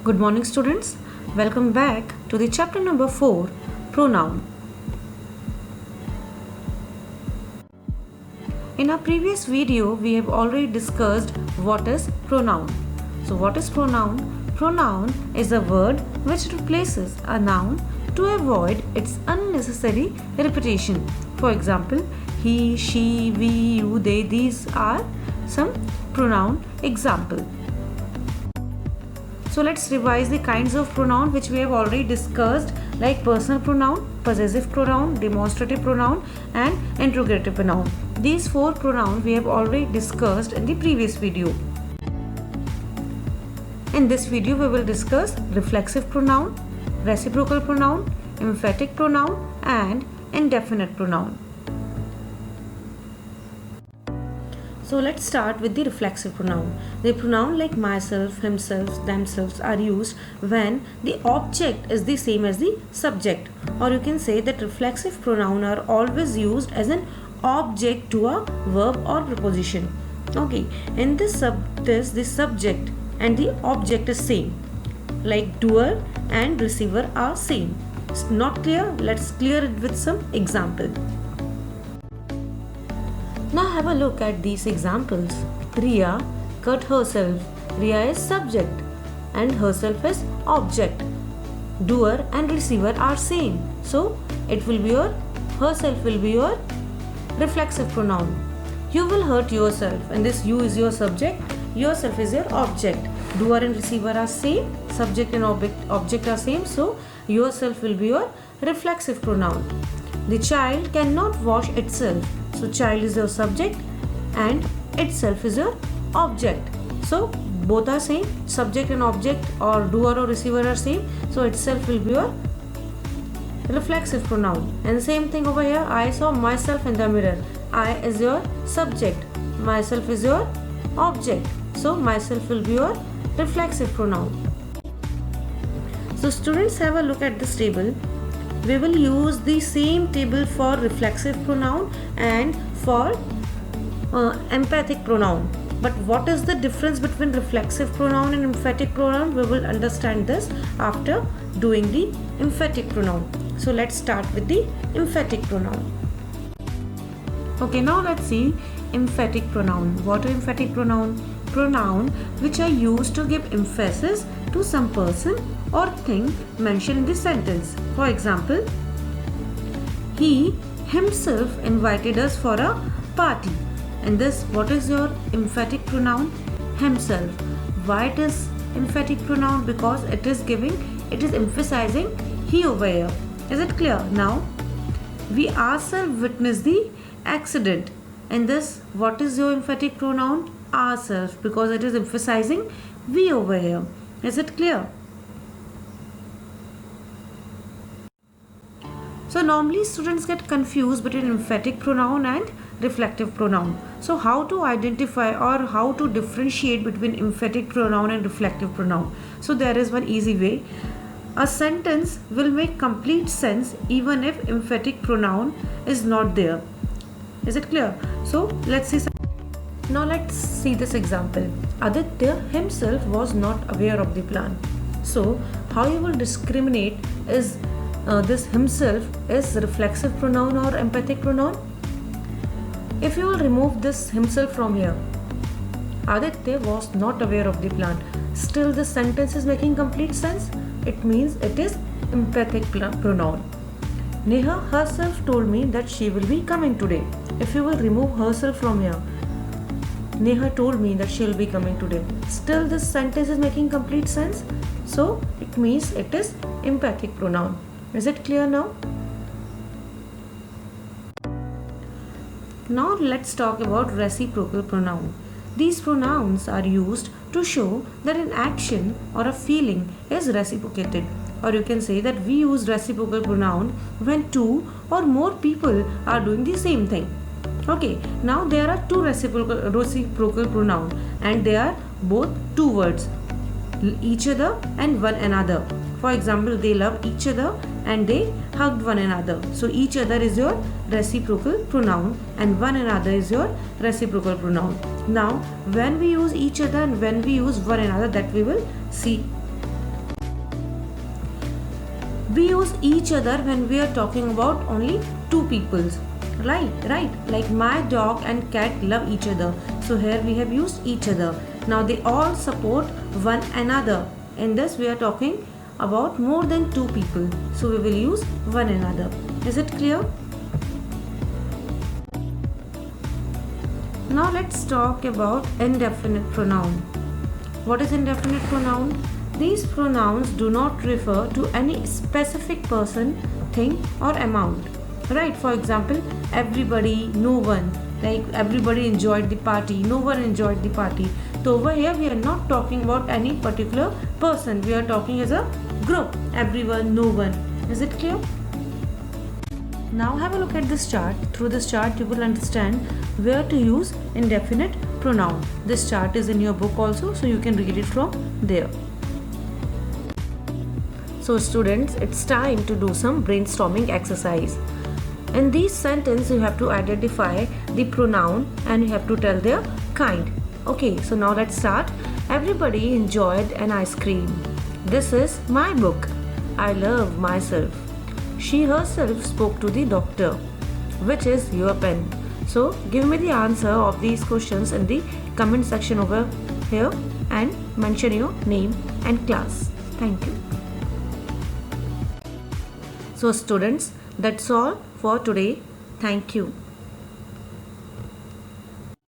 Good morning, students. Welcome back to the chapter number 4, Pronoun. In our previous video, we have already discussed what is pronoun. So what is pronoun? Pronoun is a word which replaces a noun to avoid its unnecessary repetition. For example, he, she, we, you, they, these are some pronoun example. So let's revise the kinds of pronoun which we have already discussed, like personal pronoun, possessive pronoun, demonstrative pronoun and interrogative pronoun. These 4 pronouns we have already discussed in the previous video. In this video we will discuss reflexive pronoun, reciprocal pronoun, emphatic pronoun and indefinite pronoun. So let's start with the reflexive pronoun. The pronoun like myself, himself, themselves are used when the object is the same as the subject, or you can say that reflexive pronoun are always used as an object to a verb or preposition. Okay, in this the subject and the object is same, like doer and receiver are same. It's not clear? Let's clear it with some example. Now have a look at these examples. Riya cut herself. Riya is subject and herself is object. Doer and receiver are same. So it will be your herself will be your reflexive pronoun. You will hurt yourself, and this you is your subject, yourself is your object. Doer and receiver are same, subject and object are same, so yourself will be your reflexive pronoun. The child cannot wash itself. So child is your subject and itself is your object. So both are same, subject and object or doer or receiver are same. So itself will be your reflexive pronoun. And same thing over here, I saw myself in the mirror. I is your subject, myself is your object. So myself will be your reflexive pronoun. So students, have a look at this table. We will use the same table for reflexive pronoun and for emphatic pronoun. But what is the difference between reflexive pronoun and emphatic pronoun? We will understand this after doing the emphatic pronoun. So let's start with the emphatic pronoun. Okay, now let's see emphatic pronoun. What are emphatic pronoun? Pronoun which are used to give emphasis to some person or thing mentioned in the sentence. For example, he himself invited us for a party. And this, what is your emphatic pronoun? Himself. Why it is emphatic pronoun? Because it is emphasizing he over here. Is it clear? Now, we ourselves witnessed the accident. And this, what is your emphatic pronoun? Ourselves, because it is emphasizing we over here. Is it clear? So normally students get confused between emphatic pronoun and reflective pronoun. So how to identify or how to differentiate between emphatic pronoun and reflective pronoun? So there is one easy way. A sentence will make complete sense even if emphatic pronoun is not there. Is it clear? So let's see. Now let's see this example. Aditya himself was not aware of the plan. So how you will discriminate is this himself is reflexive pronoun or emphatic pronoun? If you will remove this himself from here, Aditya was not aware of the plan. Still the sentence is making complete sense. It means it is emphatic pronoun. Neha herself told me that she will be coming today. If you will remove herself from here, Neha told me that she will be coming today. Still this sentence is making complete sense. So it means it is emphatic pronoun. Is it clear now? Now let's talk about reciprocal pronoun. These pronouns are used to show that an action or a feeling is reciprocated. Or you can say that we use reciprocal pronoun when 2 or more people are doing the same thing. Okay, now there are 2 reciprocal pronoun and they are both 2 words, each other and one another. For example, they love each other and they hugged one another. So each other is your reciprocal pronoun and one another is your reciprocal pronoun. Now when we use each other and when we use one another, that we will see We use each other when we are talking about only two peoples. Right. Like my dog and cat love each other. So here we have used each other. Now they all support one another. In this we are talking about more than two people. So we will use one another. Is it clear? Now let's talk about indefinite pronoun. What is indefinite pronoun? These pronouns do not refer to any specific person, thing or amount. Right, for example, everybody, no one. Like everybody enjoyed the party, no one enjoyed the party. So over here we are not talking about any particular person. We are talking as a group. Everyone, no one. Is it clear? Now have a look at this chart. Through this chart you will understand where to use indefinite pronoun. This chart is in your book also, so you can read it from there. So students, it's time to do some brainstorming exercise. In these sentences you have to identify the pronoun and you have to tell their kind. Okay, so now let's start. Everybody enjoyed an ice cream. This is my book. I love myself. She herself spoke to the doctor. Which is your pen? So give me the answer of these questions in the comment section over here and mention your name and class. Thank you. So students, that's all for today. Thank you.